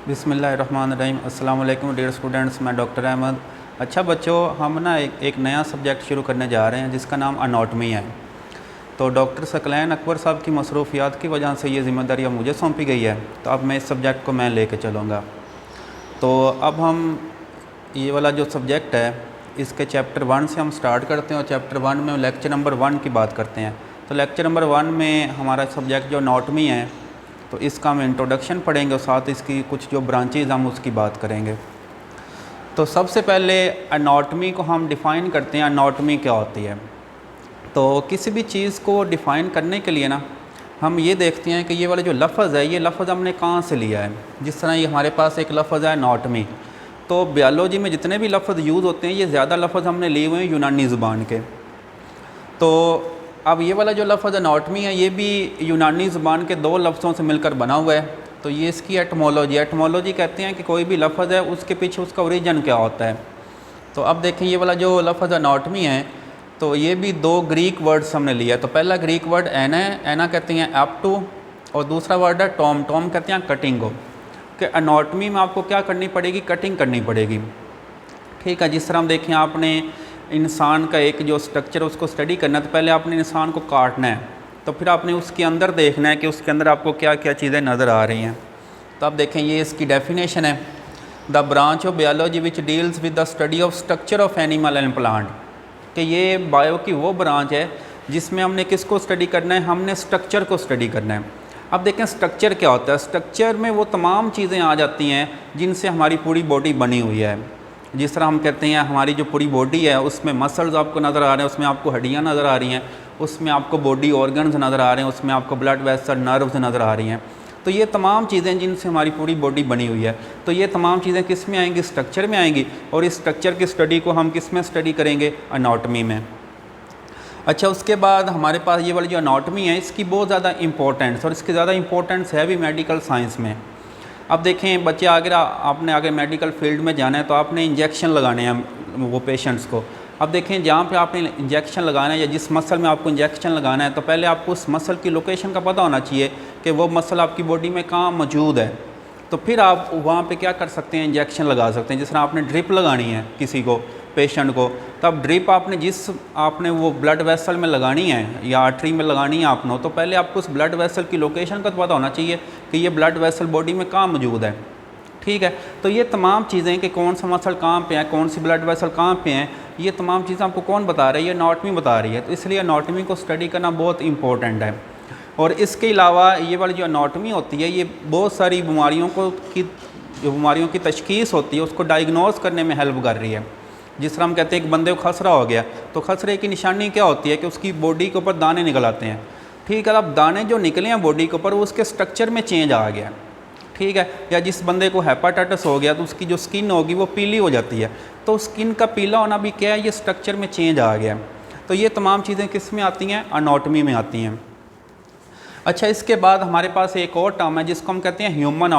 बिस्मिल्लाहिर्रहमानिर्रहीम। अस्सलाम वालेकुम डियर स्टूडेंट्स, मैं डॉक्टर अहमद। अच्छा बच्चों, हम ना एक नया सब्जेक्ट शुरू करने जा रहे हैं जिसका नाम अनाटमी है। तो डॉक्टर सकलैन अकबर साहब की मसरूफियात की वजह से ये ज़िम्मेदारी अब मुझे सौंपी गई है, तो अब मैं इस सब्जेक्ट को मैं लेके चलूँगा। तो अब हम ये वाला जो सब्जेक्ट है इसके चैप्टर 1 से हम स्टार्ट करते हैं और चैप्टर 1 में लेक्चर नंबर 1 की बात करते हैं। तो लेक्चर नंबर 1 में हमारा सब्जेक्ट जो अनाटमी है, तो इसका हम इंट्रोडक्शन पढ़ेंगे और साथ इसकी कुछ जो ब्रांचेज हम उसकी बात करेंगे। तो सबसे पहले अनाटमी को हम डिफ़ाइन करते हैं। अनाटमी क्या होती है? तो किसी भी चीज़ को डिफ़ाइन करने के लिए ना हम ये देखते हैं कि ये वाला जो लफ्ज़ है, ये लफ्ज़ हमने कहाँ से लिया है। जिस तरह ये हमारे पास एक लफ्ज़ है अनाटमी, तो बायोलॉजी में जितने भी लफ्ज़ यूज़ होते हैं ये ज़्यादा लफ्ज़ हमने लिए हुए हैं यूनानी ज़ुबान के। तो अब ये वाला जो लफ्ज़ अनाटमी है ये भी यूनानी ज़ुबान के दो लफ्ज़ों से मिलकर बना हुआ है। तो ये इसकी एटमोलॉजी कहते हैं कि कोई भी लफ्ज़ है उसके पीछे उसका ओरिजिन क्या होता है। तो अब देखें ये वाला जो लफ्ज़ अनाटमी है, तो ये भी दो ग्रीक वर्ड्स हमने लिया। तो पहला ग्रीक वर्ड एना है, एना कहते हैं एप्टू, और दूसरा वर्ड है टॉम, टॉम कहते हैं कटिंग को। कि अनाटमी में आपको क्या करनी पड़ेगी? कटिंग करनी पड़ेगी। ठीक है, जिस तरह हम देखें आपने इंसान का एक जो स्ट्रक्चर उसको स्टडी करना है, तो पहले आपने इंसान को काटना है, तो फिर आपने उसके अंदर देखना है कि उसके अंदर आपको क्या क्या चीज़ें नज़र आ रही हैं। तो आप देखें ये इसकी डेफिनेशन है, the branch of biology which deals with the study of structure of animal and plant. कि ये बायो की वो ब्रांच है जिसमें हमने किसको स्टडी करना है? हमने स्ट्रक्चर को स्टडी करना है। अब देखें स्ट्रक्चर क्या होता है। स्ट्रक्चर में वो तमाम चीज़ें आ जाती हैं जिनसे हमारी पूरी बॉडी बनी हुई है। जिस तरह हम कहते हैं हमारी जो पूरी बॉडी है उसमें मसल्स आपको नज़र आ रहे हैं, उसमें आपको हड्डियाँ नज़र आ रही हैं, उसमें आपको बॉडी ऑर्गन्स नज़र आ रहे हैं, उसमें आपको ब्लड वेसल नर्व्स नज़र आ रही हैं। तो ये तमाम चीज़ें जिनसे हमारी पूरी बॉडी बनी हुई है, तो ये तमाम चीज़ें किस में आएंगी? स्ट्रक्चर में आएंगी। और इस स्ट्रक्चर की स्टडी को हम किस में स्टडी करेंगे? अनाटमी में। अच्छा, उसके बाद हमारे पास ये वाली जो अनाटमी है इसकी बहुत ज़्यादा इंपॉर्टेंस, और इसकी ज़्यादा इंपॉर्टेंस है भी मेडिकल साइंस में। अब देखें बच्चे, अगर आपने आगे मेडिकल फील्ड में जाना है तो आपने इंजेक्शन लगाने हैं वो पेशेंट्स को। अब देखें जहाँ पे आपने इंजेक्शन लगाना है या जिस मसल में आपको इंजेक्शन लगाना है, तो पहले आपको उस मसल की लोकेशन का पता होना चाहिए कि वो मसल आपकी बॉडी में कहाँ मौजूद है। तो फिर आप वहाँ पे क्या कर सकते हैं? इंजेक्शन लगा सकते हैं। जिस तरह आपने ड्रिप लगानी है किसी को, पेशेंट को, तो अब ड्रिप आपने वो ब्लड वेसल में लगानी है या आर्टरी में लगानी है आपने, तो पहले आपको उस ब्लड वेसल की लोकेशन का तो पता होना चाहिए कि ये ब्लड वेसल बॉडी में कहाँ मौजूद है। ठीक है, तो ये तमाम चीज़ें कि कौन सा मसल कहाँ पे है, कौन सी ब्लड वेसल कहाँ पे हैं, ये तमाम चीज़ें आपको कौन बता रही है? अनाटमी बता रही है। तो इसलिए अनाटमी को स्टडी करना बहुत इंपॉर्टेंट है। और इसके अलावा ये वाली जो अनाटमी होती है ये बहुत सारी बीमारियों की तशखीस होती है उसको डायग्नोज करने में हेल्प कर रही है। जिस तरह हम कहते हैं एक बंदे को खसरा हो गया, तो खसरे की निशानी क्या होती है? कि उसकी बॉडी के ऊपर दाने निकल आते हैं। ठीक है, अब दाने जो निकले हैं बॉडी के ऊपर वो उसके स्ट्रक्चर में चेंज आ गया। ठीक है, या जिस बंदे को हेपाटाइटिस हो गया तो उसकी जो स्किन होगी वो पीली हो जाती है, तो स्किन का पीला होना भी क्या है? ये स्ट्रक्चर में चेंज आ गया। तो ये तमाम चीज़ें किस में आती हैं? अनाटमी में आती हैं। अच्छा, इसके बाद हमारे पास एक और टर्म है जिसको हम कहते हैं ह्यूमन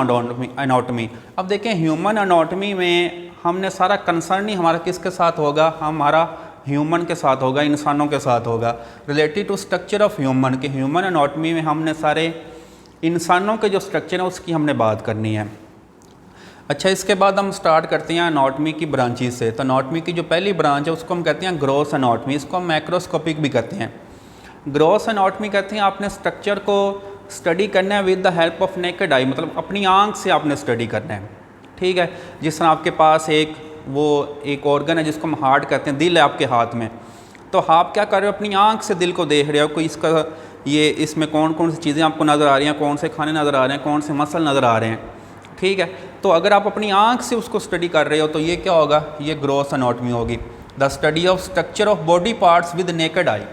अनाटमी। अब देखें ह्यूमन अनाटमी में हमने सारा कंसर्न ही हमारा किसके साथ होगा? हमारा ह्यूमन के साथ होगा, इंसानों के साथ होगा। Related to structure of human, के ह्यूमन अनाटमी में हमने सारे इंसानों के जो स्ट्रक्चर है उसकी हमने बात करनी है। अच्छा, इसके बाद हम स्टार्ट करते हैं अनाटमी की ब्रांचेस से। तो अनाटमी की जो पहली ब्रांच है उसको हम कहते हैं ग्रॉस अनाटमी, इसको हम मैक्रोस्कोपिक भी कहते हैं। ग्रॉस अनाटमी कहते हैं आपने स्ट्रक्चर को स्टडी करना है with the help of naked eye, मतलब अपनी आंख से आपने स्टडी करना है। ठीक है, जिस तरह आपके पास एक ऑर्गन है जिसको हम हार्ट कहते हैं, दिल है आपके हाथ में, तो आप क्या कर रहे हो? अपनी आंख से दिल को देख रहे हो कोई इसमें कौन कौन सी चीज़ें आपको नज़र आ रही हैं, कौन से खाने नज़र आ रहे हैं, कौन से मसल नज़र आ रहे हैं। ठीक है, तो अगर आप अपनी आंख से उसको स्टडी कर रहे हो तो ये क्या होगा? ये ग्रॉस अनाटमी होगी। The study of structure of body parts with naked eye.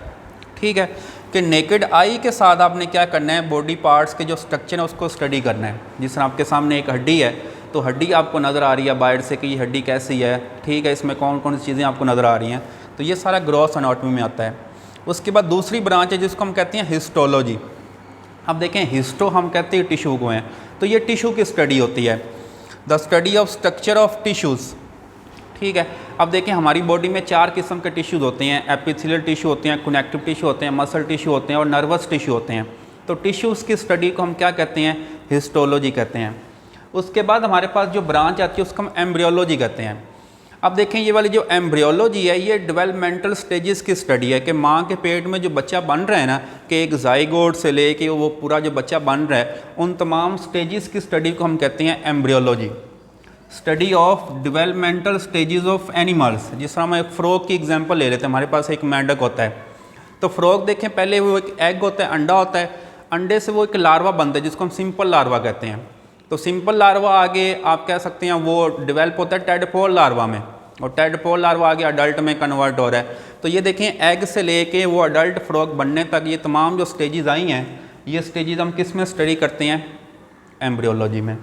ठीक है, कि नेकेड आई के साथ आपने क्या करना है? बॉडी पार्ट्स के जो स्ट्रक्चर है उसको स्टडी करना है। जिस तरह आपके सामने एक हड्डी है, तो हड्डी आपको नज़र आ रही है बाहर से कि ये हड्डी कैसी है। ठीक है, इसमें कौन कौन सी चीज़ें आपको नज़र आ रही हैं, तो ये सारा ग्रॉस अनाटमी में आता है। उसके बाद दूसरी ब्रांच है जिसको हम कहते हैं हिस्टोलॉजी। अब देखें हिस्टो हम कहते हैं टिश्यू को हैं, तो ये टिश्यू की स्टडी होती है, the study of structure of tissues. ठीक है, अब देखें हमारी बॉडी में 4 किस्म के टिश्यूज़ होते हैं। एपिथेलियल टिश्यू होते हैं, कनेक्टिव टिश्यू होते हैं, मसल टिश्यू होते हैं और नर्वस टिश्यू होते हैं। तो टिश्यूज़ की स्टडी को हम क्या कहते हैं? हिस्टोलॉजी कहते हैं। उसके बाद हमारे पास जो ब्रांच आती है उसको हम एम्ब्रियोलॉजी कहते हैं। अब देखें ये वाली जो एम्ब्रियोलॉजी है ये डेवलपमेंटल स्टेजेस की स्टडी है कि माँ के पेट में जो बच्चा बन रहा है ना, कि एक जाइगोट से लेके वो पूरा जो बच्चा बन रहा है, उन तमाम स्टेजेस की स्टडी को हम कहते हैं embryology. Study of developmental stages of animals. जिस तरह हम एक फ्रॉग की एग्जांपल ले लेते हैं, हमारे पास एक मेंढक होता है, तो फ्रॉग देखें पहले वो एक एग होता है, अंडा होता है, अंडे से वो एक लार्वा बनता है जिसको हम सिंपल लार्वा कहते हैं। तो सिंपल लार्वा आगे आप कह सकते हैं वो डेवलप होता है टेडपोल लार्वा में, और टेडपोल लार्वा आगे अडल्ट में कन्वर्ट हो रहा है। तो ये देखें एग से लेके वो अडल्ट फ्रॉग बनने तक ये तमाम जो स्टेजेस आई हैं, ये स्टेजेस हम किस में स्टडी करते हैं? एम्ब्रियोलॉजी में।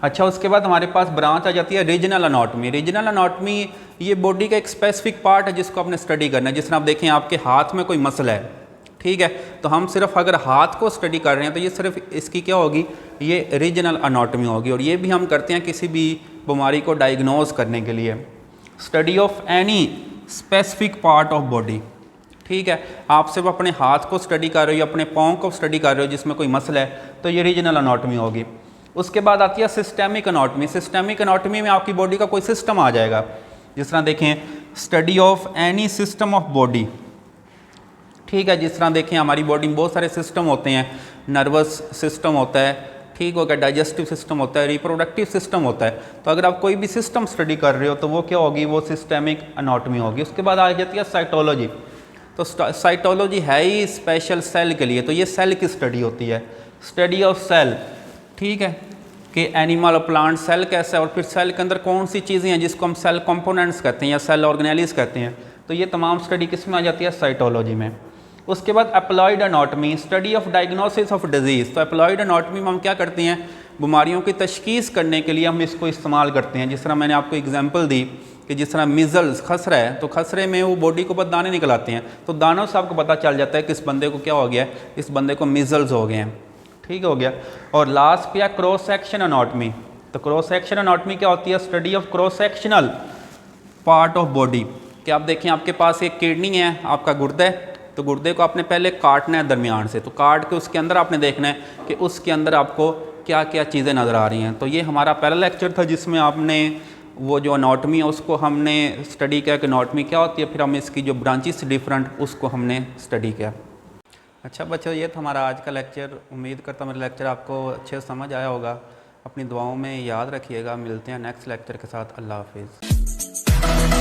अच्छा, उसके बाद हमारे पास ब्रांच आ जाती है रीजनल अनाटॉमी। रीजनल अनाटॉमी ये बॉडी का एक स्पेसिफिक पार्ट है जिसको आपने स्टडी करना है। जिस तरह आप देखें आपके हाथ में कोई मसल है, ठीक है, तो हम सिर्फ अगर हाथ को स्टडी कर रहे हैं तो ये सिर्फ इसकी क्या होगी? ये रीजनल अनाटॉमी होगी। और ये भी हम करते हैं किसी भी बीमारी को डायग्नोज करने के लिए। Study of any specific part of body, ठीक है, आप सिर्फ अपने हाथ को स्टडी कर रहे हो या अपने पाँव को स्टडी कर रहे हो जिसमें कोई मसल है, तो ये रीजनल अनाटॉमी होगी। उसके बाद आती है सिस्टेमिक अनाटॉमी। सिस्टेमिक अनाटॉमी में आपकी बॉडी का कोई सिस्टम आ जाएगा। जिस तरह देखें study of any system of body, ठीक है, जिस तरह देखें हमारी बॉडी में बहुत सारे सिस्टम होते हैं, नर्वस सिस्टम होता है, ठीक हो गया, डाइजेस्टिव सिस्टम होता है, रिप्रोडक्टिव सिस्टम होता है। तो अगर आप कोई भी सिस्टम स्टडी कर रहे हो तो वो क्या होगी? वो सिस्टेमिक अनाटॉमी होगी। उसके बाद आ जाती है साइटोलॉजी। तो साइटोलॉजी है ही स्पेशल सेल के लिए, तो ये सेल की स्टडी होती है, स्टडी ऑफ सेल, ठीक है, कि एनिमल और प्लांट सेल कैसा है और फिर सेल के अंदर कौन सी चीज़ें हैं जिसको हम सेल कंपोनेंट्स कहते हैं या सेल ऑर्गेनेलिस कहते हैं। तो ये तमाम स्टडी किस में आ जाती है? साइटोलॉजी में। उसके बाद employed anatomy, study of diagnosis of disease. तो एप्लॉयड एनाटॉमी में हम क्या करते हैं? बीमारियों की तशखीस करने के लिए हम इसको इस्तेमाल करते हैं। जिस तरह मैंने आपको एग्जांपल दी कि जिस तरह मिज़ल्स खसरा है, तो खसरे में वो बॉडी के ऊपर दाने निकल आते हैं, तो दानों से आपको पता चल जाता है कि इस बंदे को क्या हो गया है, इस बंदे को मिज़ल्स हो गए हैं, ठीक हो गया। और लास्ट पे है क्रॉस सेक्शन एनाटॉमी। तो क्रॉस सेक्शन एनाटॉमी क्या होती है? Study of cross sectional part of body. कि आप देखें आपके पास एक किडनी है, आपका गुर्दा है, तो गुर्दे को आपने पहले काटना है दरमियान से, तो काट के उसके अंदर आपने देखना है कि उसके अंदर आपको क्या क्या चीज़ें नज़र आ रही हैं। तो ये हमारा पहला लेक्चर था जिसमें आपने वो जो एनाटॉमी है उसको हमने स्टडी किया कि एनाटॉमी क्या होती है, फिर हम इसकी जो ब्रांचेस डिफरेंट उसको हमने स्टडी किया। अच्छा बच्चों, ये था हमारा आज का लेक्चर। उम्मीद करता हूँ मेरा लेक्चर आपको अच्छे से समझ आया होगा। अपनी दुआओं में याद रखिएगा। मिलते हैं नेक्स्ट लेक्चर के साथ। अल्लाह हाफिज़।